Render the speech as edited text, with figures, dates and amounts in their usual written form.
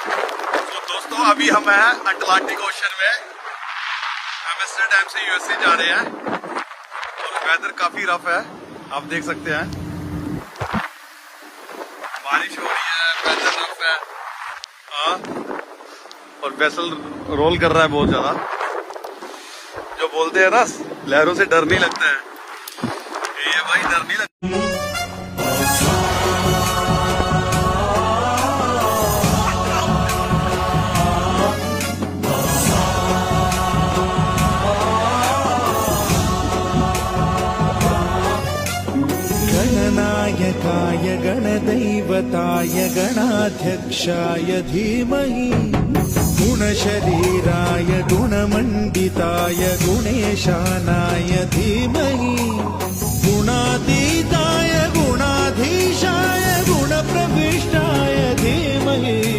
तो दोस्तों अभी हम हैं अटलांटिक ओशन में, एम्स्टर्डम से यूएसए जा रहे हैं और वेदर काफी रफ है, आप देख सकते हैं। बारिश हो रही है, वेदर रफ है, हाँ, और वेसल रोल कर रहा है बहुत ज्यादा। जो बोलते हैं ना, लहरों से डर नहीं लगता है, ये भाई डर नहीं लगता। गणनायकाय गणदैवताय गणाध्यक्षाय धीमहि गुणशरीराय गुणमण्डिताय गुणेशानाय धीमहि गुणातीताय गुणाधीशाय गुणप्रविष्टाय धीमहि